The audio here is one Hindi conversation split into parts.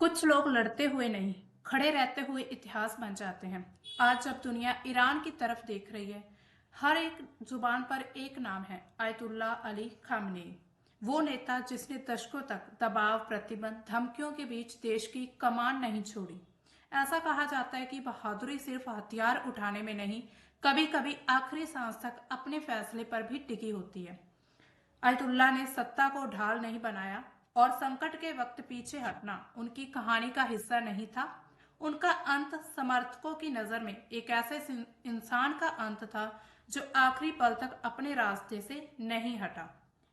कुछ लोग लड़ते हुए नहीं, खड़े रहते हुए इतिहास बन जाते हैं। आज जब दुनिया ईरान की तरफ देख रही है, हर एक जुबान पर एक नाम है, आयतुल्ला अली खामनेई। वो नेता जिसने दशकों तक दबाव, प्रतिबंध, धमकियों के बीच देश की कमान नहीं छोड़ी। ऐसा कहा जाता है कि बहादुरी सिर्फ हथियार उठाने में नहीं, कभी कभी आखिरी सांस तक अपने फैसले पर भी टिकी होती है। अयतुल्ला ने सत्ता को ढाल नहीं बनाया और संकट के वक्त पीछे हटना उनकी कहानी का हिस्सा नहीं था। उनका अंत समर्थकों की नजर में एक ऐसे इंसान का अंत था जो आखिरी पल तक अपने रास्ते से नहीं हटा।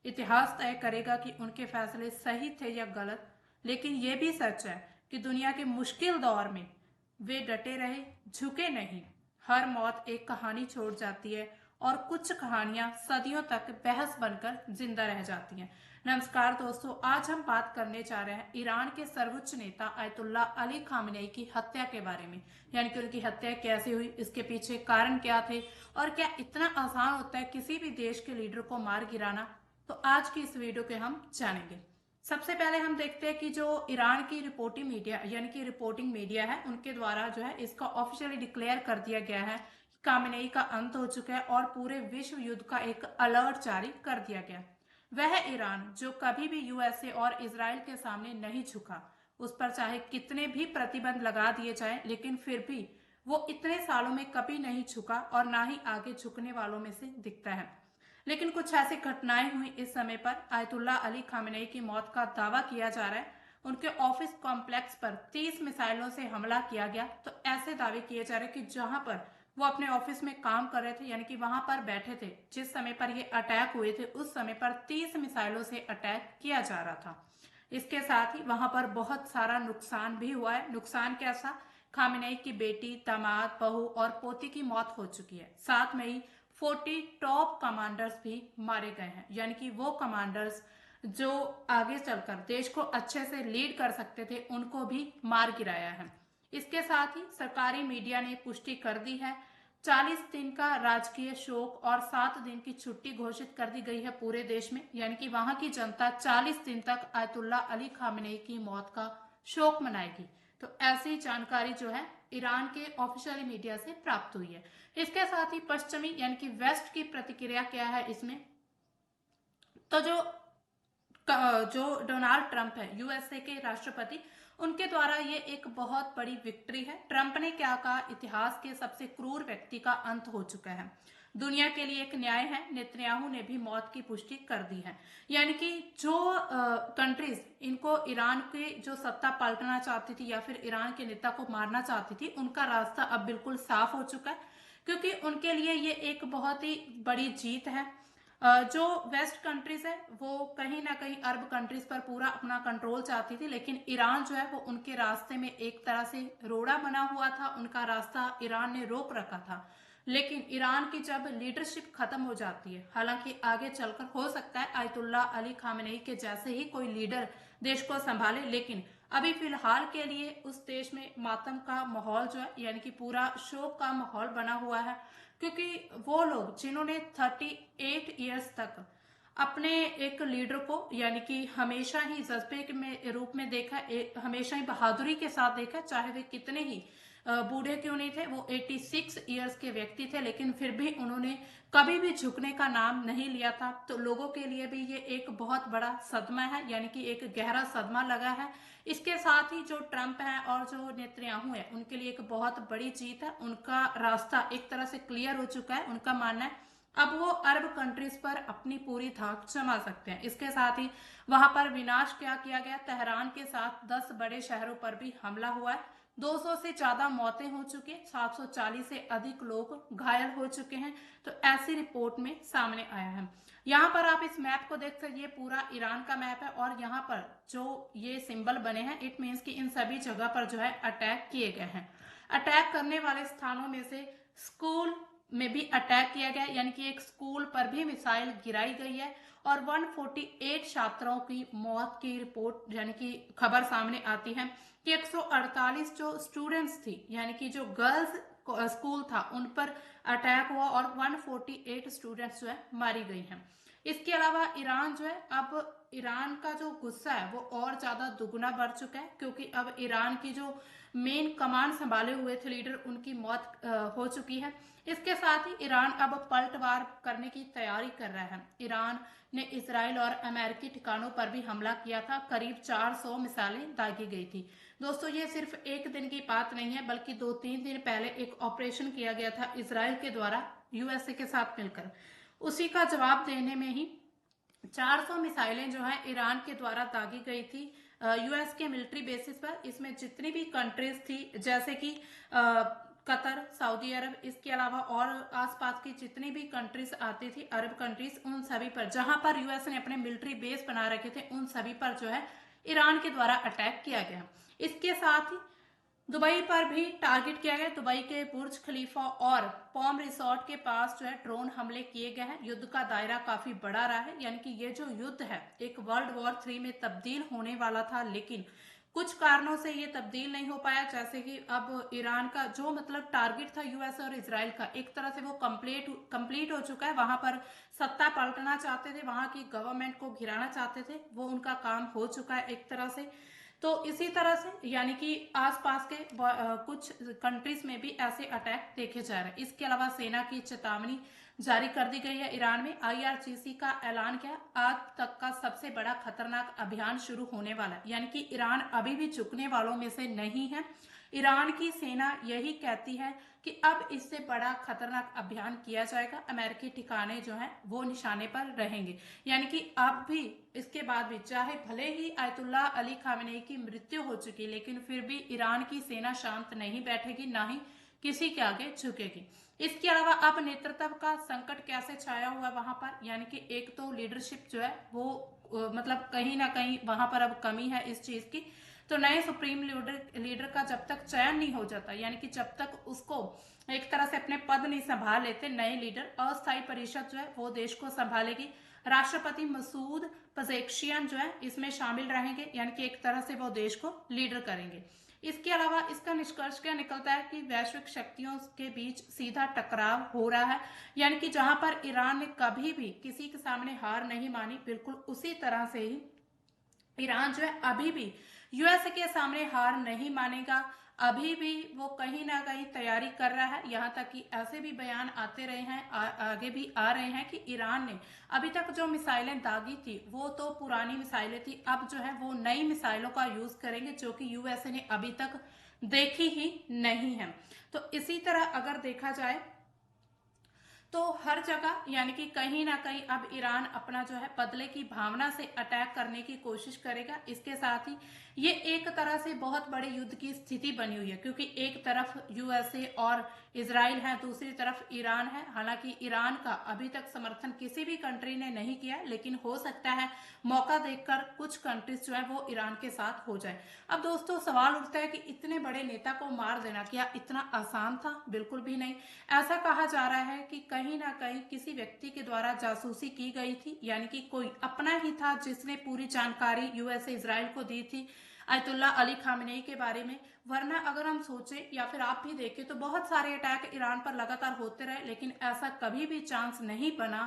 इतिहास तय करेगा कि उनके फैसले सही थे या गलत, लेकिन यह भी सच है कि दुनिया के मुश्किल दौर में वे डटे रहे, झुके नहीं। हर मौत एक कहानी छोड़ जाती है और कुछ कहानियां सदियों तक बहस बनकर जिंदा रह जाती हैं। नमस्कार दोस्तों, आज हम बात करने जा रहे हैं ईरान के सर्वोच्च नेता आयतुल्ला अली खामेनेई की हत्या के बारे में। यानी कि उनकी हत्या कैसे हुई, इसके पीछे कारण क्या थे और क्या इतना आसान होता है किसी भी देश के लीडर को मार गिराना। तो आज की इस वीडियो के हम जानेंगे। सबसे पहले हम देखते हैं कि जो ईरान की रिपोर्टिंग मीडिया यानी कि रिपोर्टिंग मीडिया है, उनके द्वारा जो है इसका ऑफिशियली डिक्लेयर कर दिया गया है कि खामेनेई का अंत हो चुका है और पूरे विश्व युद्ध का एक अलर्ट जारी कर दिया गया। वह ईरान जो कभी भी यूएसए और इजराइल के सामने नहीं झुका, उस पर चाहे कितने भी प्रतिबंध लगा दिए जाएं, लेकिन फिर भी वो इतने सालों में कभी नहीं झुका और ना ही आगे झुकने वालों में से दिखता है। लेकिन कुछ ऐसी घटनाएं हुई इस समय पर आयतुल्ला अली खामेनेई की मौत का दावा किया जा रहा है। उनके ऑफिस कॉम्प्लेक्स पर 30 मिसाइलों से हमला किया गया। तो ऐसे दावे किए जा रहे हैं कि जहां पर वो अपने ऑफिस में काम कर रहे थे, यानी कि वहां पर बैठे थे, जिस समय पर ये अटैक हुए थे उस समय पर 30 मिसाइलों से अटैक किया जा रहा था। इसके साथ ही वहां पर बहुत सारा नुकसान भी हुआ है। नुकसान कैसा? खामेनेई की बेटी, दामाद, बहू और पोती की मौत हो चुकी है। साथ में ही 40 टॉप कमांडर्स भी मारे गए हैं, यानी कि वो कमांडर्स जो आगे चलकर देश को अच्छे से लीड कर सकते थे, उनको भी मार गिराया है। इसके साथ ही सरकारी मीडिया ने पुष्टि कर दी है, 40 दिन का राजकीय शोक और 7 दिन की छुट्टी घोषित कर दी गई है पूरे देश में। यानी कि वहां की जनता 40 दिन तक आयतुल्ला अली खामेनेई की मौत का शोक मनाएगी। तो ऐसी जानकारी जो है ईरान के ऑफिशियल मीडिया से प्राप्त हुई है। इसके साथ ही पश्चिमी यानी कि वेस्ट की प्रतिक्रिया क्या है इसमें? तो जो डोनाल्ड ट्रंप है, यूएसए के राष्ट्रपति, उनके द्वारा ये एक बहुत बड़ी विक्ट्री है। ट्रंप ने क्या कहा? इतिहास के सबसे क्रूर व्यक्ति का अंत हो चुका है, दुनिया के लिए एक न्याय है। नेतन्याहू ने भी मौत की पुष्टि कर दी है। यानी कि जो कंट्रीज इनको ईरान के जो सत्ता पलटना चाहती थी या फिर ईरान के नेता को मारना चाहती थी, उनका रास्ता अब बिल्कुल साफ हो चुका है, क्योंकि उनके लिए ये एक बहुत ही बड़ी जीत है। जो वेस्ट कंट्रीज है वो कहीं ना कहीं अरब कंट्रीज पर पूरा अपना कंट्रोल चाहती थी, लेकिन ईरान जो है वो उनके रास्ते में एक तरह से रोड़ा बना हुआ था। उनका रास्ता ईरान ने रोक रखा था। लेकिन ईरान की जब लीडरशिप खत्म हो जाती है, हालांकि आगे चलकर हो सकता है आयतुल्ला अली खामेनेई के जैसे ही कोई लीडर देश को संभाले, लेकिन अभी फिलहाल के लिए उस देश में मातम का माहौल जो है, यानी कि पूरा शोक का माहौल बना हुआ है। क्योंकि वो लोग जिन्होंने 38 ईयर्स तक अपने एक लीडर को यानी कि हमेशा ही जज्बे के में रूप में देखा, हमेशा ही बहादुरी के साथ देखा, चाहे वे कितने ही बूढ़े क्यों नहीं थे। वो 86 ईयर्स के व्यक्ति थे, लेकिन फिर भी उन्होंने कभी भी झुकने का नाम नहीं लिया था। तो लोगों के लिए भी ये एक बहुत बड़ा सदमा है, यानी कि एक गहरा सदमा लगा है। इसके साथ ही जो ट्रंप है और जो नेतन्याहू है, उनके लिए एक बहुत बड़ी जीत है। उनका रास्ता एक तरह से क्लियर हो चुका है। उनका मानना है अब वो अरब कंट्रीज पर अपनी पूरी धाक जमा सकते हैं। इसके साथ ही वहां पर विनाश क्या किया गया? तेहरान के साथ 10 बड़े शहरों पर भी हमला हुआ है। 200 से ज्यादा मौतें हो चुकी हैं, 740 से अधिक लोग घायल हो चुके हैं। तो ऐसी रिपोर्ट में सामने आया है। यहाँ पर आप इस मैप को देख सकते, ये पूरा ईरान का मैप है और यहाँ पर जो ये सिंबल बने हैं, इट मीन्स कि इन सभी जगह पर जो है अटैक किए गए हैं। अटैक करने वाले स्थानों में से स्कूल में भी अटैक किया गया, यानी कि एक स्कूल पर भी मिसाइल गिराई गई है और 148 छात्रों की मौत की रिपोर्ट यानी कि खबर सामने आती है कि 148 जो स्टूडेंट्स थी, यानी कि जो गर्ल्स स्कूल था, उन पर अटैक हुआ और 148 स्टूडेंट्स जो है मारी गई हैं। इसके अलावा ईरान जो है अब ईरान का जो गुस्सा है वो और ज्यादा दुगना बढ़ चुका है, क्योंकि अब ईरान की जो मेन कमांड संभाले हुए थे लीडर, उनकी मौत हो चुकी है। इसके साथ ही ईरान अब पलटवार करने की तैयारी कर रहा है। ईरान ने इसराइल और अमेरिकी ठिकानों पर भी हमला किया था। करीब 400 मिसाइलें दागी गई थी। दोस्तों, ये सिर्फ एक दिन की बात नहीं है, बल्कि 2-3 दिन पहले एक ऑपरेशन किया गया था इसराइल के द्वारा यूएसए के साथ मिलकर। उसी का जवाब देने में ही 400 मिसाइलें जो है ईरान के द्वारा दागी गई थी यूएस के मिलिट्री बेसिस पर। इसमें जितनी भी कंट्रीज थी, जैसे कि कतर, सऊदी अरब, इसके अलावा और आसपास की जितनी भी कंट्रीज आती थी, अरब कंट्रीज, उन सभी पर, जहां पर यूएस ने अपने मिलिट्री बेस बना रखे थे, उन सभी पर जो है ईरान के द्वारा अटैक किया गया। इसके साथ ही दुबई पर भी टारगेट किया गया। दुबई के बुर्ज खलीफा और पॉम रिसोर्ट के पास जो है ड्रोन हमले किए गए हैं। युद्ध का दायरा काफी बड़ा रहा है, यानी कि ये जो युद्ध है एक वर्ल्ड वॉर 3 में तब्दील होने वाला था, लेकिन कुछ कारणों से ये तब्दील नहीं हो पाया। जैसे कि अब ईरान का जो मतलब टारगेट था यूएस और इसराइल का, एक तरह से वो कंप्लीट हो चुका है। वहां पर सत्ता पलटना चाहते थे, वहां की गवर्नमेंट को गिराना चाहते थे, वो उनका काम हो चुका है एक तरह से। तो इसी तरह से यानी कि आसपास के कुछ कंट्रीज में भी ऐसे अटैक देखे जा रहे हैं। इसके अलावा सेना की चेतावनी जारी कर दी गई है। ईरान में आईआरजीसी का ऐलान किया, आज तक का सबसे बड़ा खतरनाक अभियान शुरू होने वाला है। यानी कि ईरान अभी भी झुकने वालों में से नहीं है। ईरान की सेना यही कहती है कि अब इससे बड़ा खतरनाक अभियान किया जाएगा। अमेरिकी ठिकाने जो हैं वो निशाने पर रहेंगे। यानी कि अब भी, इसके बाद भी, चाहे भले ही आयतुल्लाह अली खामेनेई की मृत्यु हो चुकी, लेकिन फिर भी ईरान की सेना शांत नहीं बैठेगी, ना ही किसी के आगे झुकेगी। इसके अलावा अब नेतृत्व का संकट कैसे छाया हुआ वहां पर, यानी कि एक तो लीडरशिप जो है वो मतलब कहीं ना कहीं वहां पर अब कमी है इस चीज की। तो नए सुप्रीम लीडर का जब तक चयन नहीं हो जाता, यानी कि जब तक उसको एक तरह से अपने पद नहीं संभाल लेते नए लीडर, अस्थायी परिषद जो है वो देश को संभालेगी। राष्ट्रपति मसूद पजेक्शियन जो है इसमें शामिल रहेंगे, यानी कि एक तरह से वो देश को लीडर करेंगे। इसके अलावा इसका निष्कर्ष क्या निकलता है कि वैश्विक शक्तियों के बीच सीधा टकराव हो रहा है। यानी कि जहां पर ईरान ने कभी भी किसी के सामने हार नहीं मानी, बिल्कुल उसी तरह से ही ईरान जो है अभी भी यूएसए के सामने हार नहीं मानेगा। अभी भी वो कहीं ना कहीं तैयारी कर रहा है। यहाँ तक कि ऐसे भी बयान आते रहे हैं, आगे भी आ रहे हैं कि ईरान ने अभी तक जो मिसाइलें दागी थी वो तो पुरानी मिसाइलें थी, अब जो है वो नई मिसाइलों का यूज करेंगे, जो कि यूएसए ने अभी तक देखी ही नहीं है। तो इसी तरह अगर देखा जाए तो हर जगह यानी कि कहीं ना कहीं अब ईरान अपना जो है बदले की भावना से अटैक करने की कोशिश करेगा। इसके साथ ही ये एक तरह से बहुत बड़े युद्ध की स्थिति बनी हुई है, क्योंकि एक तरफ यूएसए और इजराइल है, दूसरी तरफ ईरान है। हालांकि ईरान का अभी तक समर्थन किसी भी कंट्री ने नहीं किया, लेकिन हो सकता है मौका देखकर कुछ कंट्रीज जो है वो ईरान के साथ हो जाए। अब दोस्तों सवाल उठता है कि इतने बड़े नेता को मार देना क्या इतना आसान था? बिल्कुल भी नहीं। ऐसा कहा जा रहा है कि कहीं ना कहीं किसी व्यक्ति के द्वारा जासूसी की गई थी, यानी कि कोई अपना ही था जिसने पूरी जानकारी यूएसए इजराइल को दी थी आयतुल्लाह अली खामेनेई के बारे में। वरना अगर हम सोचें या फिर आप भी देखें तो बहुत सारे अटैक ईरान पर लगातार होते रहे, लेकिन ऐसा कभी भी चांस नहीं बना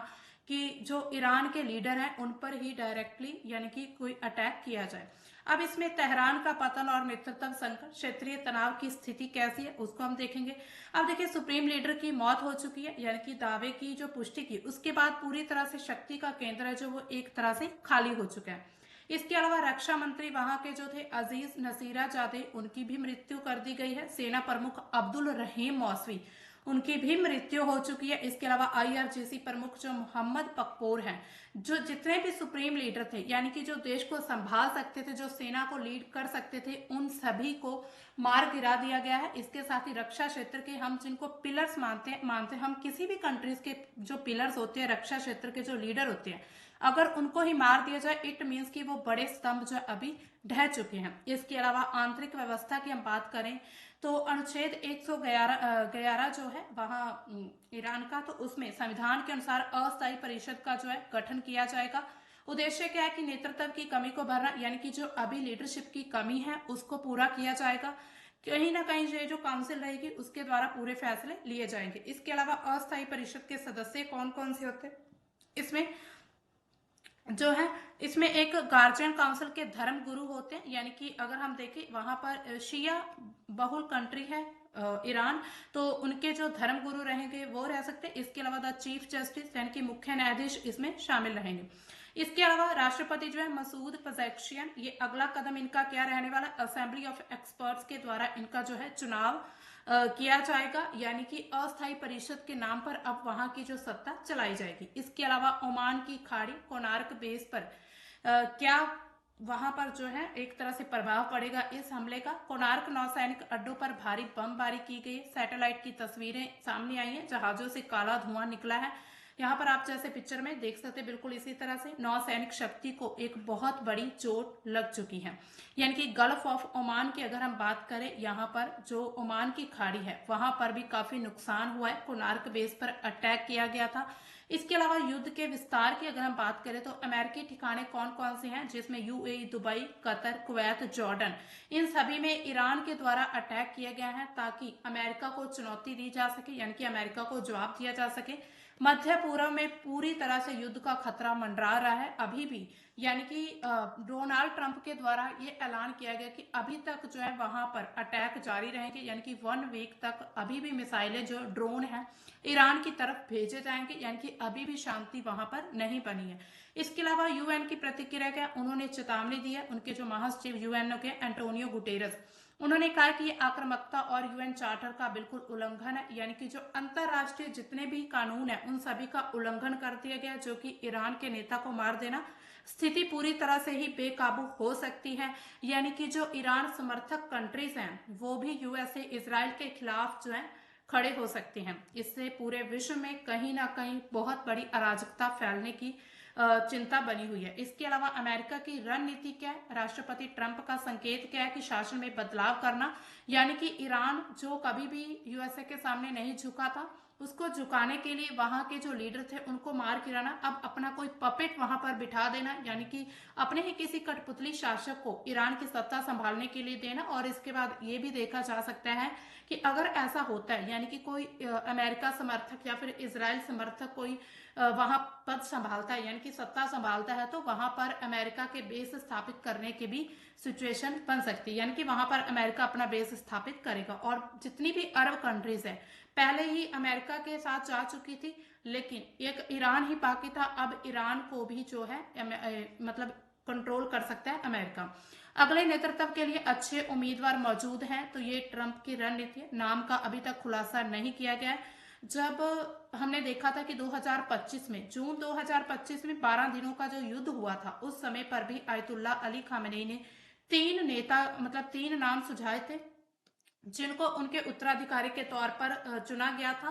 कि जो ईरान के लीडर हैं उन पर ही डायरेक्टली यानी कि कोई अटैक किया जाए। अब इसमें तेहरान का पतन और नेतृत्व संकट, क्षेत्रीय तनाव की स्थिति कैसी है उसको हम देखेंगे। अब देखिए, सुप्रीम लीडर की मौत हो चुकी है, यानी कि दावे की जो पुष्टि की उसके बाद पूरी तरह से शक्ति का केंद्र है जो वो एक तरह से खाली हो चुका है। इसके अलावा रक्षा मंत्री वहां के जो थे अजीज नसीराजादे, उनकी भी मृत्यु कर दी गई है। सेना प्रमुख अब्दुल रहीम मौसवी, उनकी भी मृत्यु हो चुकी है। इसके अलावा आईआरजीसी प्रमुख जो मोहम्मद पकपोर हैं, जो जितने भी सुप्रीम लीडर थे यानी कि जो देश को संभाल सकते थे, जो सेना को लीड कर सकते थे, उन सभी को मार गिरा दिया गया है। इसके साथ ही रक्षा क्षेत्र के हम जिनको पिलर्स मानते हम किसी भी कंट्रीज के जो पिलर्स होते हैं, रक्षा क्षेत्र के जो लीडर होते हैं, अगर उनको ही मार दिया जाए इट मीन्स कि वो बड़े स्तंभ जो अभी ढह चुके हैं। इसके अलावा आंतरिक व्यवस्था की हम बात करें तो अनुच्छेद 111 जो है वहां ईरान का, तो उसमें संविधान के अनुसार अस्थायी परिषद का जो है गठन किया जाएगा। उद्देश्य क्या है कि नेतृत्व की कमी को भरना, यानी कि जो अभी लीडरशिप की कमी है उसको पूरा किया जाएगा। कहीं ना कहीं ये जो काउंसिल रहेगी उसके द्वारा पूरे फैसले लिए जाएंगे। इसके अलावा अस्थायी परिषद के सदस्य कौन कौन से होते हैं, इसमें जो है इसमें एक गार्जियन काउंसिल के धर्म गुरु होते हैं, यानी कि अगर हम देखें वहां पर शिया बहुल कंट्री है ईरान, तो उनके जो धर्म गुरु रहेंगे वो रह सकते हैं। इसके अलावा द चीफ जस्टिस यानी कि मुख्य न्यायाधीश इसमें शामिल रहेंगे। इसके अलावा राष्ट्रपति जो है मसूद पजेक्शियन, ये अगला कदम इनका क्या रहने वाला, असेंबली ऑफ एक्सपर्ट्स के द्वारा इनका जो है चुनाव किया जाएगा, यानी कि अस्थायी परिषद के नाम पर अब वहां की जो सत्ता चलाई जाएगी। इसके अलावा ओमान की खाड़ी कोणार्क बेस पर क्या वहां पर जो है एक तरह से प्रभाव पड़ेगा इस हमले का। कोणार्क नौसैनिक अड्डों पर भारी बमबारी की गई, सैटेलाइट की तस्वीरें सामने आई हैं, जहाजों से काला धुआं निकला है। यहाँ पर आप जैसे पिक्चर में देख सकते हैं, बिल्कुल इसी तरह से नौसैनिक शक्ति को एक बहुत बड़ी चोट लग चुकी है। यानी कि गल्फ ऑफ ओमान की अगर हम बात करें, यहाँ पर जो ओमान की खाड़ी है वहां पर भी काफी नुकसान हुआ है, कोणार्क बेस पर अटैक किया गया था। इसके अलावा युद्ध के विस्तार की अगर हम बात करें तो अमेरिकी ठिकाने कौन कौन से हैं, जिसमें UAE, Dubai, Qatar, Kuwait, Jordan, इन सभी में ईरान के द्वारा अटैक किया गया है ताकि अमेरिका को चुनौती दी जा सके, यानी कि अमेरिका को जवाब दिया जा सके। मध्य पूर्व में पूरी तरह से युद्ध का खतरा मंडरा रहा है अभी भी, यानी कि डोनाल्ड ट्रंप के द्वारा ये ऐलान किया गया कि अभी तक जो है वहां पर अटैक जारी रहेंगे, यानी कि 1 वीक तक अभी भी मिसाइलें जो ड्रोन है ईरान की तरफ भेजे जाएंगे, यानी कि अभी भी शांति वहां पर नहीं बनी है। इसके अलावा यूएन की प्रतिक्रिया क्या, उन्होंने चेतावनी दी है, उनके जो महासचिव यूएन के एंटोनियो गुटेरस, उन्होंने कहा कि ये आक्रामकता और यूएन चार्टर का बिल्कुल उल्लंघन है, यानी कि जो अंतरराष्ट्रीय जितने भी कानून है उन सभी का उल्लंघन कर दिया गया, जो कि ईरान के नेता को मार देना, स्थिति पूरी तरह से ही बेकाबू हो सकती है। यानी कि जो ईरान समर्थक कंट्रीज हैं वो भी यूएसए, इसराइल के खिलाफ जो है खड़े हो सकते हैं। इससे पूरे विश्व में कहीं ना कहीं बहुत बड़ी अराजकता फैलने की चिंता बनी हुई है। इसके अलावा अमेरिका की रणनीति क्या है, राष्ट्रपति ट्रंप का संकेत क्या है कि शासन में बदलाव करना, यानी कि ईरान जो कभी भी यूएसए के सामने नहीं झुका था उसको झुकाने के लिए वहां के जो लीडर थे उनको मार गिराना, अब अपना कोई पपेट वहां पर बिठा देना, यानी कि अपने ही किसी कठपुतली शासक को ईरान की सत्ता संभालने के लिए देना। और इसके बाद ये भी देखा जा सकता है कि अगर ऐसा होता है, यानी कि कोई अमेरिका समर्थक या फिर इजराइल समर्थक कोई वहां पद संभालता है, यानी कि सत्ता संभालता है, तो वहां पर अमेरिका के बेस स्थापित करने की भी सिचुएशन बन सकती है, यानी कि वहां पर अमेरिका अपना बेस स्थापित करेगा। और जितनी भी अरब कंट्रीज है पहले ही अमेरिका के साथ जा चुकी थी, लेकिन एक ईरान ही बाकी था, अब ईरान को भी जो है मतलब कंट्रोल कर सकता है अमेरिका। अगले नेतृत्व के लिए अच्छे उम्मीदवार मौजूद हैं, तो ये ट्रंप की रणनीति, नाम का अभी तक खुलासा नहीं किया गया है। जब हमने देखा था कि 2025 में, जून 2025 में 12 दिनों का जो युद्ध हुआ था, उस समय पर भी आयतुल्ला अली खामेनी ने 3 नाम सुझाए थे जिनको उनके उत्तराधिकारी के तौर पर चुना गया था।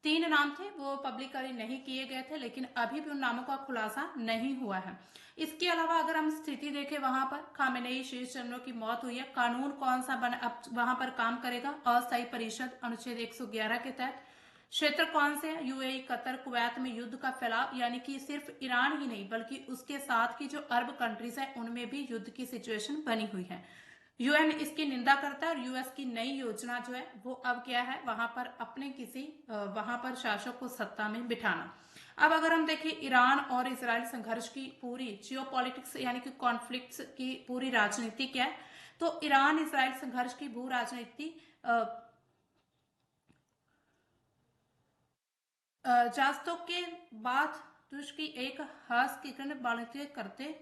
3 नाम थे, वो पब्लिकली नहीं किए गए थे, लेकिन अभी भी उन नामों का खुलासा नहीं हुआ है। इसके अलावा अगर हम स्थिति देखें, वहां पर खामेनेई शीर्ष चरणों की मौत हुई है, कानून कौन सा बना अब वहां पर काम करेगा, अस्थायी परिषद अनुच्छेद 111 के तहत। क्षेत्र कौन से हैं, यूएई, कतर, कुवैत में युद्ध का फैलाव, यानी कि सिर्फ ईरान ही नहीं बल्कि उसके साथ की जो अरब कंट्रीज है उनमें भी युद्ध की सिचुएशन बनी हुई है। यूएन इसकी निंदा करता है और यूएस की नई योजना जो है वो अब क्या है, वहां पर अपने किसी वहां पर शासक को सत्ता में बिठाना। अब अगर हम देखें ईरान और इसराइल संघर्ष की पूरी जियोपॉलिटिक्स यानी कि कॉन्फ्लिक्ट्स की पूरी राजनीति क्या है, तो ईरान इसराइल संघर्ष की भू राजनीति जास्तों के बाद तुर्क की एक हस्तक्षेप बातचीत करते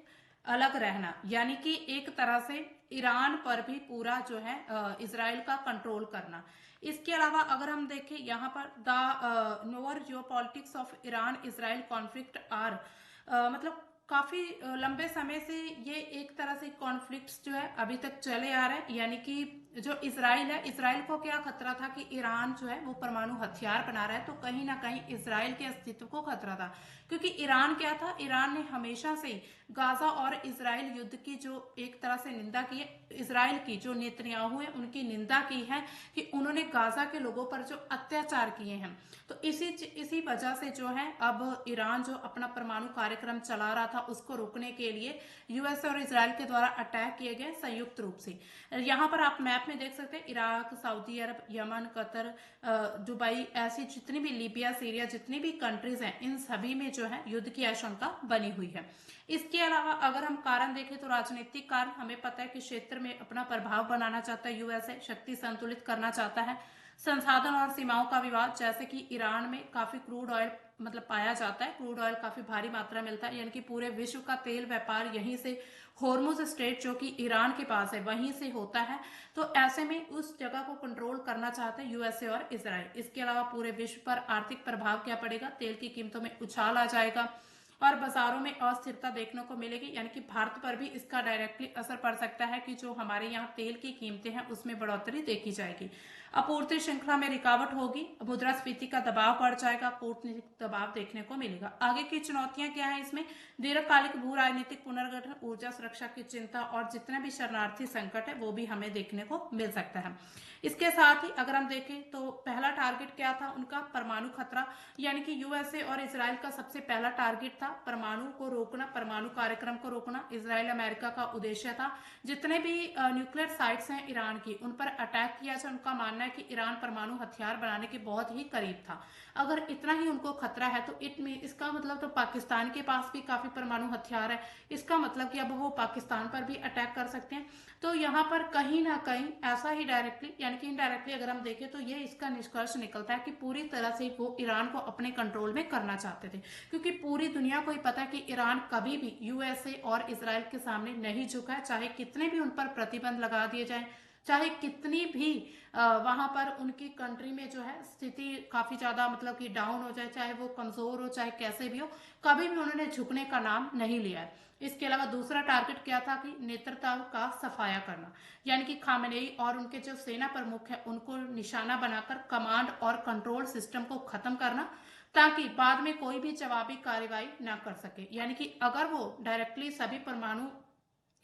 अलग रहना, यानी कि एक तरह से ईरान पर भी पूरा जो है इसराइल का कंट्रोल करना। इसके अलावा अगर हम देखें यहाँ पर the newer geopolitics of Iran Israel conflict are, मतलब काफी लंबे समय से ये एक तरह से कॉन्फ्लिक्ट्स जो है अभी तक चले आ रहे हैं, यानी कि जो इसराइल है, इसराइल को क्या खतरा था कि ईरान जो है वो परमाणु हथियार बना रहा है, तो कहीं ना कहीं इसराइल के अस्तित्व को खतरा था, क्योंकि ईरान क्या था, ईरान ने हमेशा से गाजा और इसराइल युद्ध की जो एक तरह से निंदा की है, इसराइल की जो नेतन्याहू है उनकी निंदा की है कि उन्होंने गाजा के लोगों पर जो अत्याचार किए हैं। तो इसी वजह से जो है अब ईरान जो अपना परमाणु कार्यक्रम चला रहा था उसको रोकने के लिए यूएस और इसराइल के द्वारा अटैक किए गए संयुक्त रूप से। यहाँ पर आप मैप में देख सकते हैं इराक, सऊदी अरब, यमन, कतर, दुबई, ऐसी जितनी भी, लीबिया, सीरिया, जितनी भी कंट्रीज हैं, इन सभी में जो है युद्ध की आशंका बनी हुई है। इसके अलावा अगर हम कारण देखें तो राजनीतिक कारण, हमें पता है कि क्षेत्र में अपना प्रभाव बनाना चाहता है यूएसए, शक्ति संतुलित करना चाहता है। संसाधन और सीमाओं का विवाद, जैसे कि ईरान में काफी क्रूड ऑयल पाया जाता है, क्रूड ऑयल काफी भारी मात्रा मिलता है, यानी कि पूरे विश्व का तेल व्यापार यहीं से, होर्मुज स्ट्रेट जो कि ईरान के पास है, वहीं से होता है। तो ऐसे में उस जगह को कंट्रोल करना चाहते हैं यूएसए और इजराइल। इसके अलावा पूरे विश्व पर आर्थिक प्रभाव क्या पड़ेगा, तेल की कीमतों में उछाल आ जाएगा और बाजारों में अस्थिरता देखने को मिलेगी, यानी कि भारत पर भी इसका डायरेक्टली असर पड़ सकता है कि जो हमारे यहाँ तेल की कीमतें हैं उसमें बढ़ोतरी देखी जाएगी। आपूर्ति श्रृंखला में रुकावट होगी, मुद्रास्फीति का दबाव बढ़ जाएगा, कूटनीतिक दबाव देखने को मिलेगा। आगे की चुनौतियां क्या है इसमें, दीर्घकालिक भू राजनीतिक पुनर्गठन, ऊर्जा सुरक्षा की चिंता और जितने भी शरणार्थी संकट है वो भी हमें देखने को मिल सकता है। इसके साथ ही अगर हम देखें तो पहला टारगेट क्या था उनका, परमाणु खतरा, यानी कि यूएसए और इजराइल का सबसे पहला टारगेट था परमाणु को रोकना, परमाणु कार्यक्रम को रोकना। इजराइल अमेरिका का उद्देश्य था जितने भी न्यूक्लियर साइट्स हैं ईरान की, उन पर अटैक किया जाए। उनका मानना है कि ईरान परमाणु हथियार बनाने के बहुत ही करीब था। अगर इतना ही उनको खतरा है तो इसका मतलब तो पाकिस्तान के पास भी काफी परमाणु हथियार है, इसका मतलब कि अब वो पाकिस्तान पर भी अटैक कर सकते हैं। तो यहाँ पर कहीं ना कहीं ऐसा ही डायरेक्टली यानी कि इनडायरेक्टली अगर हम देखें तो ये इसका निष्कर्ष निकलता है कि पूरी तरह से वो ईरान को अपने कंट्रोल में करना चाहते थे, क्योंकि पूरी दुनिया को ही पता है कि ईरान कभी भी यूएसए और इजराइल के सामने नहीं झुका है, चाहे कितने भी उन पर प्रतिबंध लगा दिए जाए, चाहे कितनी भी वहां पर उनकी कंट्री में जो है स्थिति काफी ज्यादा कि डाउन हो जाए, चाहे वो कमजोर हो, चाहे कैसे भी हो, कभी भी उन्होंने झुकने का नाम नहीं लिया है। इसके अलावा दूसरा टारगेट क्या था कि नेतृत्व का सफाया करना, यानी कि खामेनेई और उनके जो सेना प्रमुख है उनको निशाना बनाकर कमांड और कंट्रोल सिस्टम को खत्म करना, ताकि बाद में कोई भी जवाबी कार्रवाई ना कर सके। यानी कि अगर वो डायरेक्टली सभी परमाणु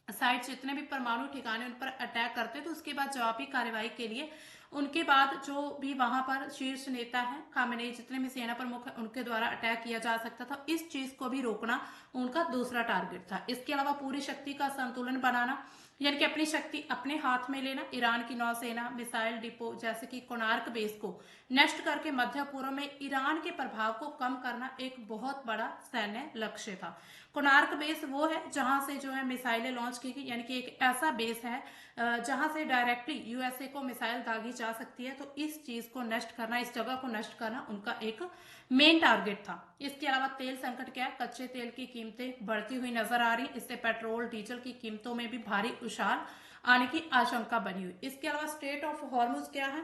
साइट जितने भी परमाणु ठिकाने उन पर अटैक करते तो उसके बाद जवाबी कार्रवाई के लिए उनके बाद जो भी वहां पर शीर्ष नेता है, खामेनेई, जितने भी सेना प्रमुख है, उनके द्वारा अटैक किया जा सकता था। इस चीज को भी रोकना उनका दूसरा टारगेट था। इसके अलावा पूरी शक्ति का संतुलन बनाना, यानी कि अपनी शक्ति अपने हाथ में लेना। ईरान की नौसेना, मिसाइल डिपो जैसे कि कोणार्क बेस को नष्ट करके मध्य पूर्व में ईरान के प्रभाव को कम करना एक बहुत बड़ा सैन्य लक्ष्य था। कोणार्क बेस वो है जहां से जो है मिसाइलें लॉन्च की गई, यानी कि एक ऐसा बेस है जहां से डायरेक्टली यूएसए को मिसाइल दागी जा सकती है। तो इस चीज को नष्ट करना, इस जगह को नष्ट करना उनका एक मेन टारगेट था। इसके अलावा तेल संकट क्या है, कच्चे तेल की कीमतें बढ़ती हुई नजर आ रही, इससे पेट्रोल डीजल की कीमतों में भी भारी उछाल आने की आशंका बनी हुई। इसके अलावा स्ट्रेट ऑफ हॉर्मुज क्या है,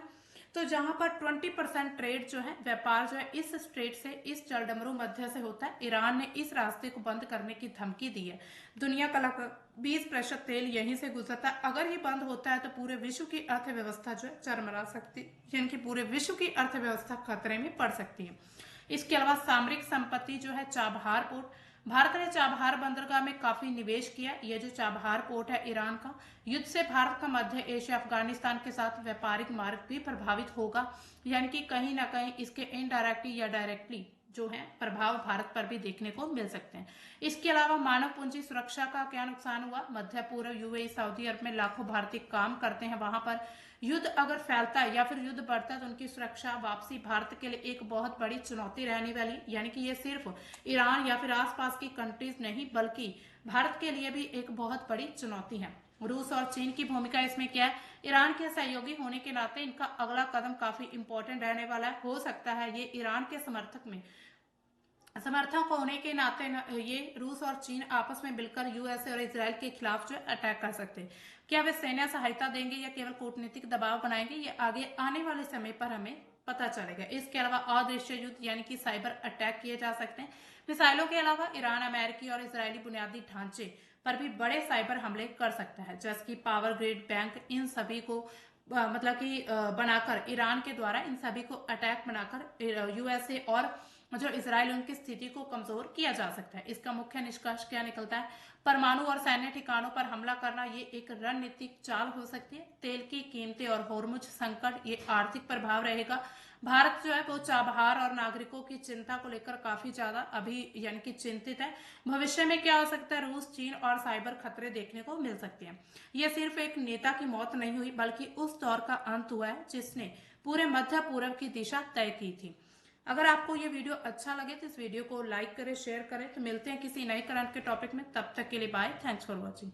तो जहां पर 20% ट्रेड जो है, व्यापार जो है इस स्ट्रेट से, इस जलडमरू मध्य से होता है। ईरान ने इस रास्ते को बंद करने की धमकी दी है। दुनिया का लगभग 20% तेल यहीं से गुजरता है। अगर ये बंद होता है तो पूरे विश्व की अर्थव्यवस्था जो है चरमरा सकती है, यानी कि पूरे विश्व की अर्थव्यवस्था खतरे में पड़ सकती है। इसके अलावा सामरिक संपत्ति जो है, चाबहार पोर्ट, भारत ने चाबहार बंदरगाह में काफी निवेश किया। यह जो चाबहार पोर्ट है ईरान का, युद्ध से भारत का मध्य एशिया, अफगानिस्तान के साथ व्यापारिक मार्ग भी प्रभावित होगा, यानी कि कहीं ना कहीं इसके इनडायरेक्टली या डायरेक्टली जो है प्रभाव भारत पर भी देखने को मिल सकते हैं। इसके अलावा मानव पूंजी सुरक्षा का क्या नुकसान हुआ, मध्य पूर्व, यूएई, सऊदी अरब में लाखों भारतीय काम करते हैं। वहां पर युद्ध अगर फैलता है या फिर युद्ध बढ़ता है तो उनकी सुरक्षा, वापसी भारत के लिए एक बहुत बड़ी चुनौती रहने वाली, यानी कि ये सिर्फ ईरान या फिर आसपास की कंट्रीज नहीं बल्कि भारत के लिए भी एक बहुत बड़ी चुनौती है। रूस और चीन की भूमिका इसमें क्या है, ईरान के सहयोगी होने के नाते इनका अगला कदम काफी इंपॉर्टेंट रहने वाला है। हो सकता है ये ईरान के समर्थक होने के नाते ये रूस और चीन आपस में मिलकर यूएसए और इजराइल के खिलाफ जो अटैक कर सकते हैं। क्या वे सैन्य सहायता देंगे या केवल कूटनीतिक दबाव बनाएंगे, ये आगे आने वाले समय पर हमें पता चलेगा। इसके अलावा अदृश्य युद्ध यानी कि साइबर अटैक किए जा सकते हैं। मिसाइलों के अलावा ईरान अमेरिकी और इजरायली बुनियादी ढांचे पर भी बड़े साइबर हमले कर सकता है, जैसे कि पावर ग्रिड, बैंक, इन सभी को बनाकर ईरान के द्वारा इन सभी को अटैक बनाकर यूएसए और जो इजराइल उनकी स्थिति को कमजोर किया जा सकता है। इसका मुख्य निष्कर्ष क्या निकलता है? परमाणु और सैन्य ठिकानों पर हमला करना ये एक रणनीतिक चाल हो सकती है। तेल की कीमतें और होर्मुज संकट, ये आर्थिक प्रभाव रहेगा। भारत जो है वो चाबहार और नागरिकों की चिंता को लेकर काफी ज्यादा अभी यानी कि चिंतित है। भविष्य में क्या हो सकता है? रूस, चीन और साइबर खतरे देखने को मिल सकते हैं। यह सिर्फ एक नेता की मौत नहीं हुई, बल्कि उस दौर का अंत हुआ है जिसने पूरे मध्य पूर्व की दिशा तय की थी। अगर आपको ये वीडियो अच्छा लगे तो इस वीडियो को लाइक करें, शेयर करें। तो मिलते हैं किसी नए करंट के टॉपिक में, तब तक के लिए बाय। Thanks for watching.